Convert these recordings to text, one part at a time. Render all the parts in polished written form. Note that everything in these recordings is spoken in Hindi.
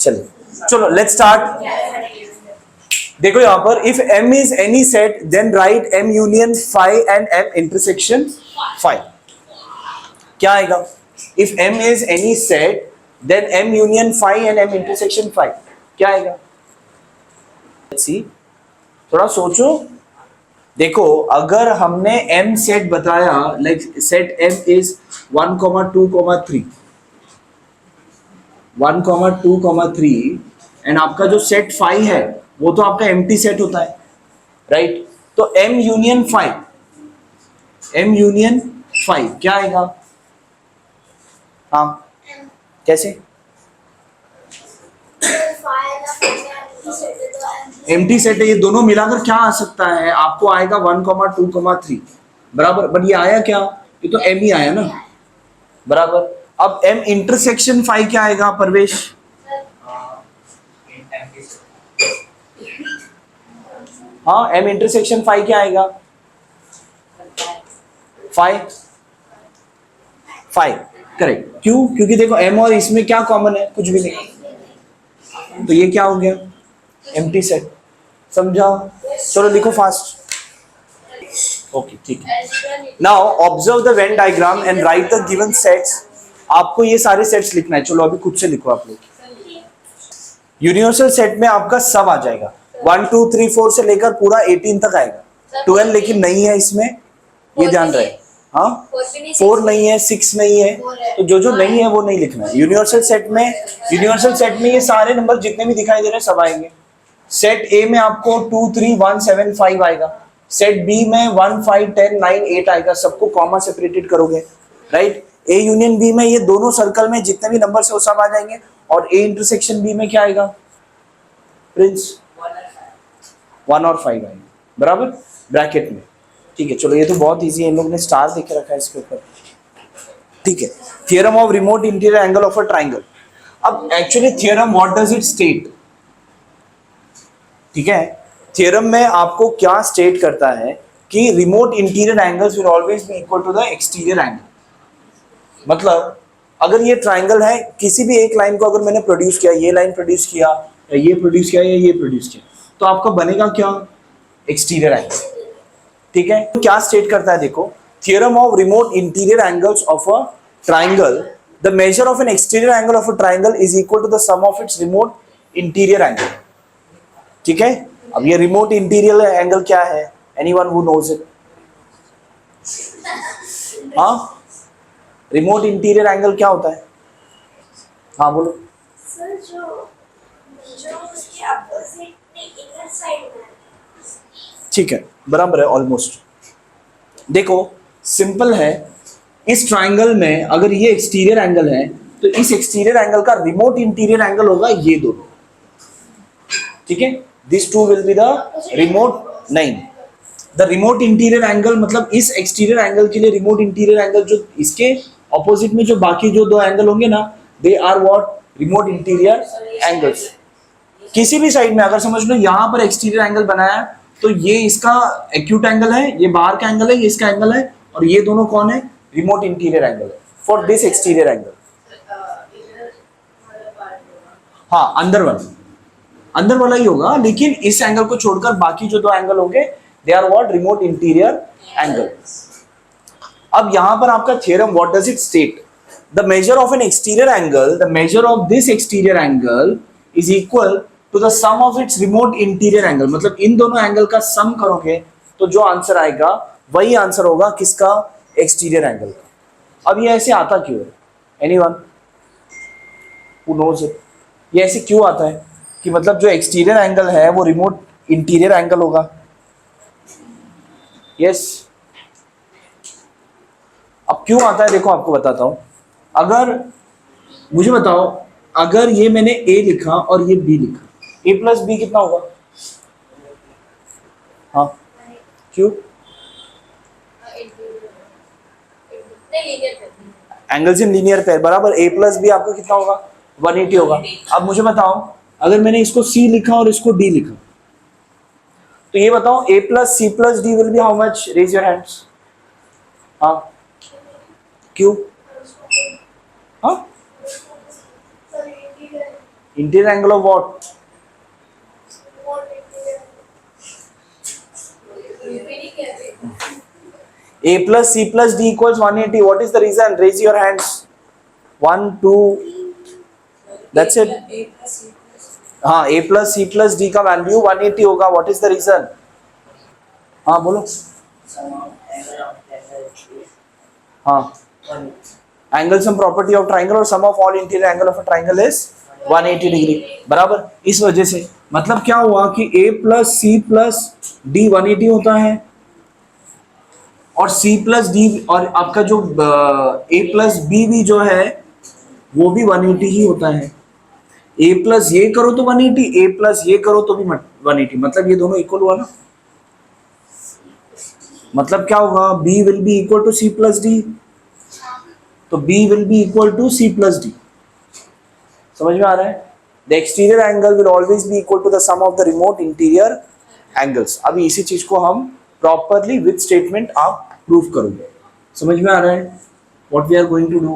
चलिए चलो लेट्स स्टार्ट। देखो यहां पर if M is any set then write M union phi and M intersection phi. क्या आएगा? If M is any set then M union phi and M intersection phi. क्या आएगा? लेट्स सी, थोड़ा सोचो। देखो अगर हमने M सेट बताया, like set M is 1, 2, 3, 1, 2, 3 and आपका जो सेट फाई है वो तो आपका एम्प्टी सेट होता है, राइट? तो M union phi, M union phi क्या आएगा? हाँ कैसे? एम्प्टी सेट है, ये दोनों मिलाकर क्या आ सकता है? आपको आएगा 1, 2, 3 बराबर। बट ये आया क्या? ये तो M ही आया ना, बराबर। अब M इंटरसेक्शन फाई क्या आएगा परवेश? हाँ M इंटरसेक्शन फाई क्या आएगा? Phi correct. क्यों? क्योंकि देखो M और इसमें क्या कॉमन है? कुछ भी नहीं, तो ये क्या हो गया? Empty set. समझाओ? चलो लिखो फास्ट। ओके ठीक है। Now observe the Venn diagram and right the given sets. आपको ये सारे सेट्स लिखना है। चलो अभी खुद से लिखो आप लोग। यूनिवर्सल सेट में आपका सब आ जाएगा, 1, 2, 3, 4 से लेकर पूरा 18 तक आएगा। 12 लेकिन नहीं है इसमें, ये ध्यान रहे। हाँ 4 नहीं है, 6 नहीं है, तो जो नहीं है वो नहीं लिखना है। यूनिवर्सल सेट में ये सारे नंबर जितने भी दिखाई दे रहे हैं सब आएंगे। सेट ए में आपको 2, 3, 1, 7, 5 आएगा। सेट बी में 1, 5, 10, 9, 8 आएगा। सबको कॉमा सेपरेटेड करोगे, राइट? ए यूनियन बी में ये दोनों सर्कल में जितने भी नंबर से वो सब आ जाएंगे। और ए इंटरसेक्शन बी में क्या आएगा प्रिंस? 1 और 5 आएगा, बराबर, ब्रैकेट में। ठीक है चलो, ये तो बहुत इजी है, इन लोगों ने स्टार देके रखा है इसके ऊपर। ठीक है, theorem of remote interior angle of a triangle. अब actually theorem what does it state? ठीक है, थियरम में आपको क्या स्टेट करता है कि remote interior angles will always be equal to the exterior angle. मतलब अगर ये ट्राइंगल है, किसी भी एक लाइन को अगर मैंने प्रोड्यूस किया, ये लाइन प्रोड्यूस किया या ये प्रोड्यूस किया या ये प्रोड्यूस किया, तो आपका बनेगा क्या? Exterior angle. ठीक है, तो क्या स्टेट करता है देखो, theorem of remote interior angles of a triangle, the measure of an exterior angle of a triangle is equal to the sum of its remote interior angle. ठीक है, अब ये रिमोट इंटीरियर एंगल क्या है? Anyone who knows it? हाँ, रिमोट इंटीरियर एंगल क्या होता है? हाँ बोलो सर। जो उसके अपोजिट में इनर साइड में। ठीक है, बराबर है ऑलमोस्ट। देखो सिंपल है, इस ट्राइंगल में अगर ये एक्सटीरियर एंगल है तो इस एक्सटीरियर एंगल का रिमोट इंटीरियर एंगल होगा ये दोनों। ठीक है, this two will be the remote, नहीं, द रिमोट इंटीरियर एंगल मतलब इस एक्सटीरियर एंगल के लिए रिमोट इंटीरियर एंगल जो इसके ऑपोजिट में जो बाकी जो दो एंगल होंगे ना, they are what? Remote interior angles. किसी भी साइड में अगर समझ लो यहां पर एक्सटीरियर एंगल बनाया तो ये इसका एक्यूट एंगल है, ये बाहर का एंगल है, ये इसका एंगल है, और ये दोनों कौन है? रिमोट इंटीरियर एंगल है फॉर दिस एक्सटीरियर एंगल। हाँ अंदर वाला ही होगा, लेकिन इस एंगल को छोड़कर बाकी जो दो एंगल होंगे they are what? Remote interior angle. अब यहां पर आपका theorem what does it state? The measure of an exterior angle, the measure of this exterior angle is equal to the sum of its remote interior angle. मतलब इन दोनों एंगल का सम करोगे तो जो आंसर आएगा वही आंसर होगा किसका? एक्सटीरियर एंगल का। अब ये ऐसे आता क्यों है? Anyone who knows it? ये ऐसे क्यों आता है कि मतलब जो एक्सटीरियर एंगल है वो रिमोट इंटीरियर एंगल होगा? यस अब क्यों आता है देखो आपको बताता हूं। अगर मुझे बताओ, अगर ये मैंने ए लिखा और ये बी लिखा, ए प्लस बी कितना होगा? हाँ क्यों? एंगल्स इन लीनियर पेयर, बराबर। ए प्लस बी आपको कितना होगा? 180 होगा। अब मुझे बताओ, अगर मैंने इसको सी लिखा और इसको डी लिखा, तो ये बताओ A plus C plus D will be how much? Raise your hands. हाँ क्यों? हाँ interior angle of what? A plus C plus D equals 180. What is the reason? Raise your hands. 1, 2. That's it. हाँ, A plus C plus D का वैल्यू 180 होगा. What is the reason? हाँ बोलो. हाँ. Angle sum property of triangle or sum of all interior angle of a triangle is 180 degree. बराबर. इस वजह से मतलब क्या हुआ कि A plus C plus D 180 होता है और C plus D और आपका जो A plus B भी जो है वो भी 180 ही होता है. A plus ये करो तो 180, A plus ये करो तो भी 180. मतलब ये दोनों इक्वल हुआ ना. मतलब क्या होगा? B will be equal to C plus D. तो B will be equal to C plus D. समझ में आ रहा है? The exterior angle will always be equal to the sum of the remote interior angles. अभी इसी चीज को हम properly with statement आप prove करोगे. समझ में आ रहा है? What we are going to do?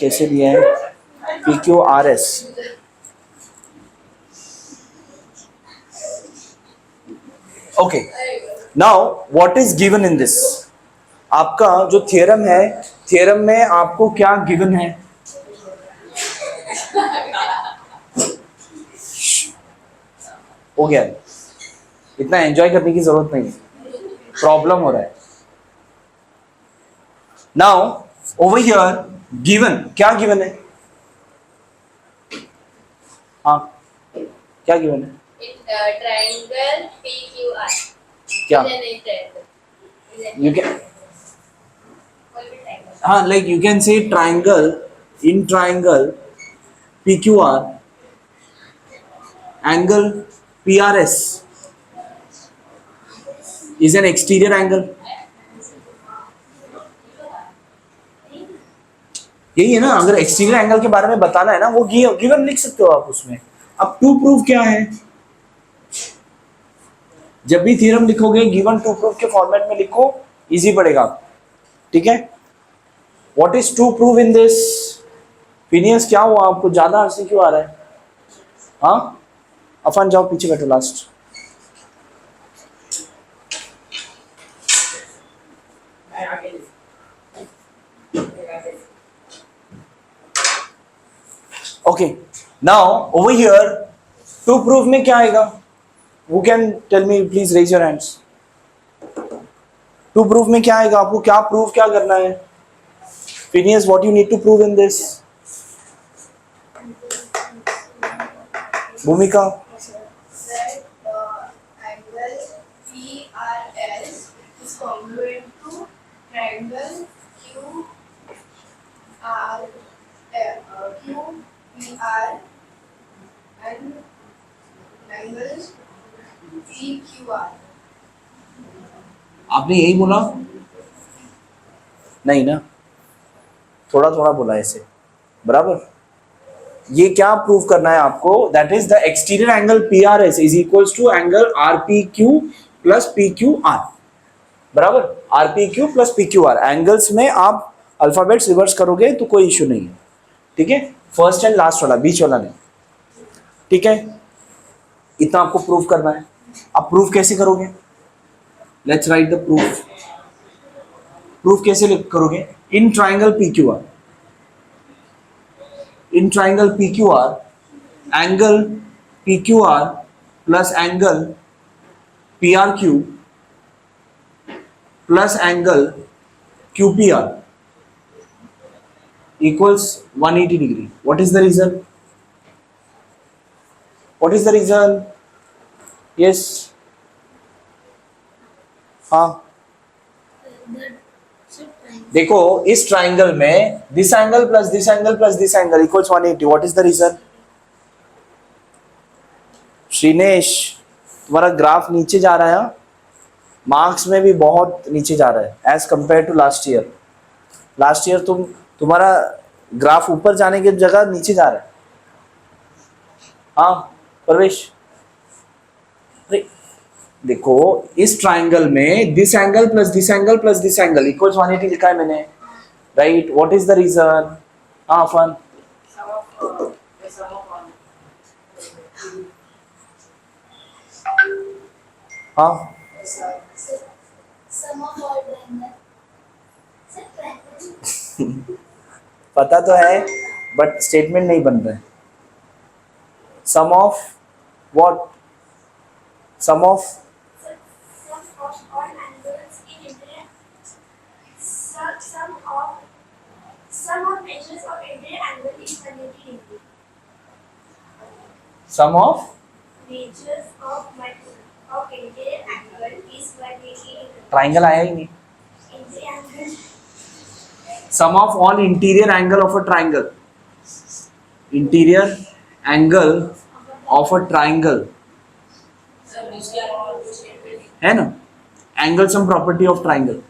कैसे दिया है? PQRS. Okay. Now what is given in this? आपका जो थ्योरम है, थ्योरम में आपको क्या गिवन है? हो गया. इतना एंजॉय करने की जरूरत नहीं है. प्रॉब्लम हो रहा है. नाउ ओवर हियर गिवन, क्या गिवन है? हाँ, क्या गिवन है? Triangle PQR. क्या? You can, हाँ, like you can say triangle, in triangle PQR, angle PRS is an exterior angle. यही है ना. अगर एक्सटीरियर एंगल के बारे में बताना है ना, वो गिवन लिख सकते हो आप उसमें. अब टू प्रूव क्या है? जब भी थ्योरम लिखोगे गिवन टू प्रूव के फॉर्मेट में लिखो, इजी पड़ेगा. ठीक है. What is to prove in this? फिनियस क्या हुआ? आपको ज्यादा हंसी क्यों आ रहा है? हाँ, अफान जाओ पीछे बैठो last. Okay. Now over here to prove में क्या आएगा? Who can tell me? Please raise your hands. To prove में क्या आएगा? आपको क्या प्रूव क्या करना है? Phineas, what you need to prove in this? भूमिका. Angle PRS is congruent to triangle QPR and angle PQR. आपने यही बोला? नहीं ना, थोड़ा थोड़ा बोला ऐसे. बराबर. ये क्या प्रूव करना है आपको? That is the exterior angle PRS is equals to angle RPQ plus PQR. बराबर. RPQ plus PQR. एंगल्स में आप अल्फाबेट्स रिवर्स करोगे तो कोई इश्यू नहीं है. ठीक है. फर्स्ट एंड लास्ट वाला, बीच वाला नहीं. ठीक है. इतना आपको प्रूव करना है. आप प्रूफ कैसे करोगे? Let's write the proof. Proof कैसे करोगे? In triangle PQR, in triangle PQR, angle PQR plus angle PRQ plus angle QPR equals 180 degree. What is the reason? What is the reason? Yes. हाँ. देखो इस ट्राइंगल में this angle plus this angle plus this angle equals 180. What is the reason? Shrinesh, तुम्हारा ग्राफ नीचे जा रहा है. मार्क्स में भी बहुत नीचे जा रहा है as compare to last year. Last year तुम्हारा ग्राफ ऊपर जाने की जगह नीचे जा रहा है. हाँ प्रवेश. देखो इस ट्राइंगल में this angle plus this angle plus this angle equals 180 लिखा है मैंने. Right. What is the reason? हाँ फन. Sum of हाँ Sum of all triangle. Sir, triangle. पता तो है बट स्टेटमेंट नहीं बन रहा है. Sum of what? Sum of Sum of all angles in interior. Sum of measures of interior angle is 180 degree. Sum of Measures of interior angle is 180 degree. Triangle आया ही नहीं. Interior angle. Sum of all interior angle of a triangle. Interior angle of a triangle है ना. Angle sum property of triangle.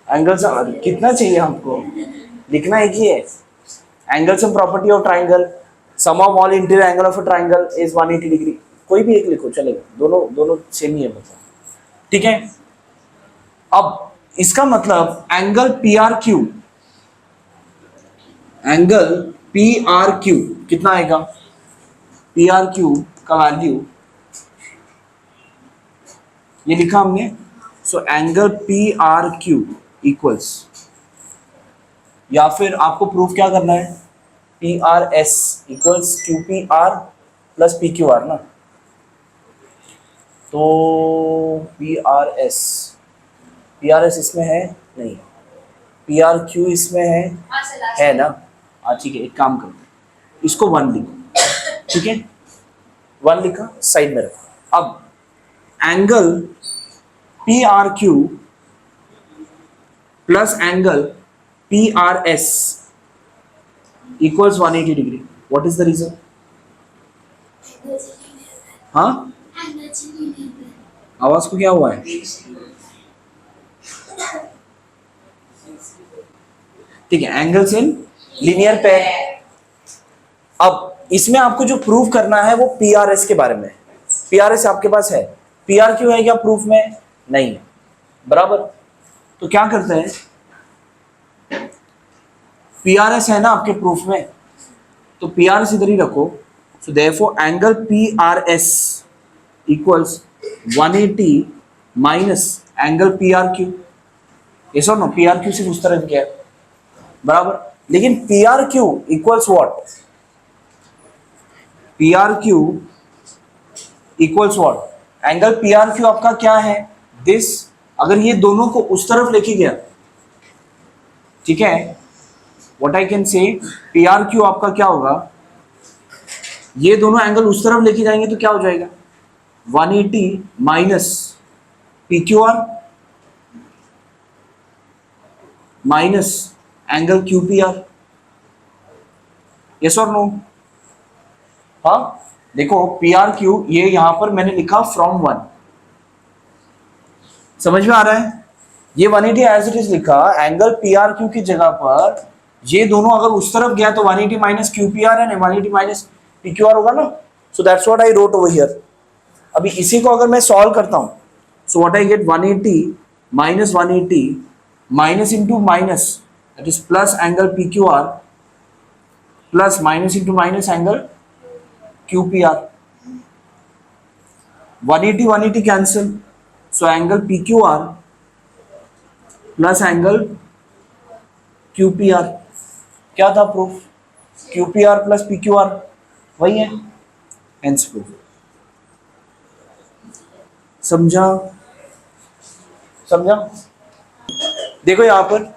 Angle sum कितना चाहिए आपको? लिखना एक ही है. Angle sum property of triangle. Sum of all interior angle of a triangle is 180 degree. कोई भी एक लिखो चलेगा. दोनों सेम ही है मतलब. ठीक है. अब इसका मतलब angle P R Q, angle P R Q कितना आएगा? पी आर क्यू का वैल्यू ये लिखा हमने. So angle P R Q equals, या फिर आपको प्रूफ क्या करना है? P R S equals Q P R plus P Q R ना. तो पी आर एस इसमें है नहीं, पी आर क्यू इसमें है ना. हाँ ठीक है. एक काम करते हैं, इसको 1 लिखो. ठीक है. 1 लिखा, साइड में रखो. अब angle P R Q plus angle P R S equals 180 degree. What is the reason? हाँ, आवाज को क्या हुआ है? ठीक है. Angles in linear pair. अब इसमें आपको जो प्रूव करना है वो पीआरएस के बारे में है. पीआरएस आपके पास है, पीआर क्यू है क्या प्रूफ में? नहीं है. बराबर. तो क्या करते हैं, पीआरएस है ना आपके प्रूफ में, तो पीआरएस इधर ही रखो. So therefore angle PRS equals 180 minus angle PRQ. ये सर नो, पीआरक्यू सिर्फ उस तरह क्या है. बराबर. लेकिन PRQ equals what? PRQ equals what? Angle PRQ आपका क्या है? दिस. अगर ये दोनों को उस तरफ लेके गया, ठीक है, व्हाट आई कैन से, पीआरक्यू आपका क्या होगा? ये दोनों एंगल उस तरफ लेके जाएंगे तो क्या हो जाएगा? 180 minus PQR minus angle QPR. Yes और नो? हाँ. देखो पी आर क्यू ये यहां पर मैंने लिखा फ्रॉम 1. समझ में आ रहा है? ये 180 एज इट इज लिखा. एंगल पी आर क्यू की जगह पर ये दोनों अगर उस तरफ गया तो 180 माइनस क्यूपीआर है, 180 माइनस पीक्यूआर होगा ना. So that's what I wrote over here. अभी इसी को अगर मैं सॉल्व करता हूं, so what I get? 180 minus 180 minus into minus, that is plus angle PQR plus minus into minus angle QPR. 180 cancel, so angle PQR plus angle QPR. क्या था प्रूफ? QPR plus PQR वही है, hence proof. समझा? देखो यहाँ पर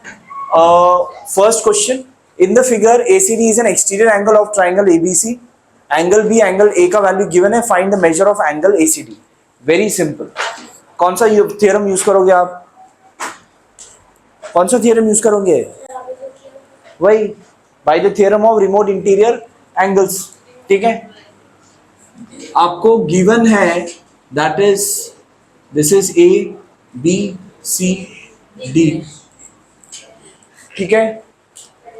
first question, in the figure ACD is an exterior angle of triangle ABC. Angle B, angle A का value given है. Find the measure of angle ACD. Very simple. कौन सा theorem use करोगे आप? कौन सा theorem use करोगे? वही, by the theorem of remote interior angles. ठीक है. आपको given है, that is this is A, B, C, D. ठीक है.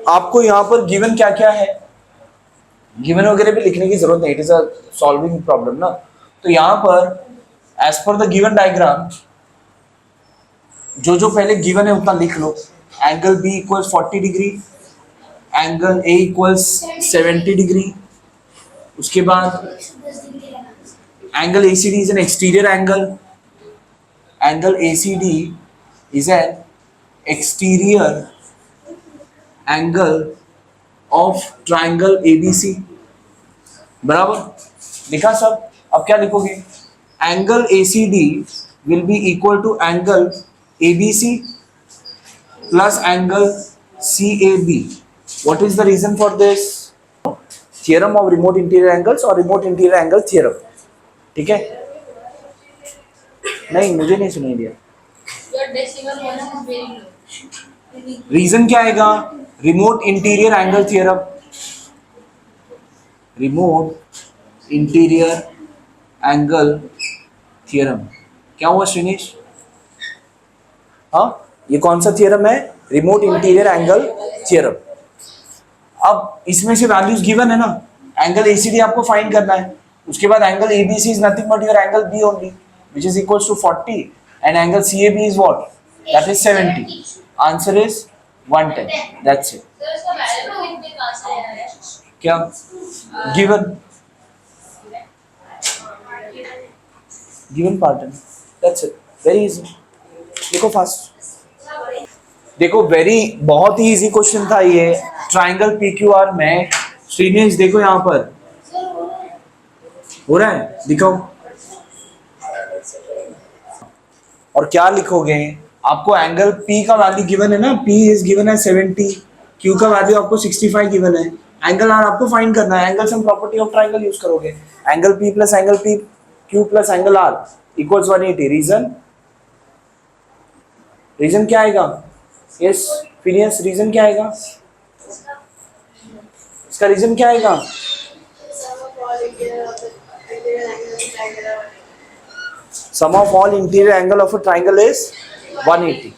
आपको यहां पर गिवन क्या क्या है, गिवन वगैरह भी लिखने की जरूरत नहीं, it is a solving problem ना. तो यहां पर as per the given diagram जो पहले गिवन है उतना लिख लो. Angle B equals 40 degree, angle A equals 70 degree. उसके बाद angle ACD is an exterior angle, angle ACD is an exterior angle of triangle ABC। बराबर, लिखा सब। अब क्या लिखोगे? Angle ACD will be equal to angle ABC plus angle CAB। What is the reason for this? Theorem of remote interior angles और रिमोट इंटीरियर एंगल थियरम। ठीक है? नहीं, मुझे नहीं सुनाई दिया। रीजन क्या आएगा? Remote interior angle theorem. Remote interior angle theorem. क्या हुआ श्रीनिश? हाँ, ये कौन सा थियरम है? Remote interior angle theorem. अब इसमें से वैल्यूज गिवन है ना, एंगल ACD आपको फाइंड करना है। उसके बाद angle ABC is nothing but your angle B only which is equals to 40 and angle CAB is what? That is 70। Answer is 110। That's it. क्या गिवन? गिवन पार्ट है। That's it, very easy. देखो फास्ट, देखो बहुत ही इजी क्वेश्चन था ये। ट्राइंगल PQR में श्रीनिश देखो यहाँ पर हो रहा है, दिखाओ। और क्या लिखोगे? आपको एंगल P का वैल्यू गिवन है ना, P इज गिवन है 70, Q का वैल्यू आपको 65 गिवन है। एंगल R आपको फाइंड करना है। Angle sum property of triangle use करोगे। Angle P plus angle Q plus angle R equals 180। Reason क्या आएगा? यस फिनियस, रीजन क्या आएगा? इसका रीजन क्या आएगा? Sum of all interior angle of a triangle is 180.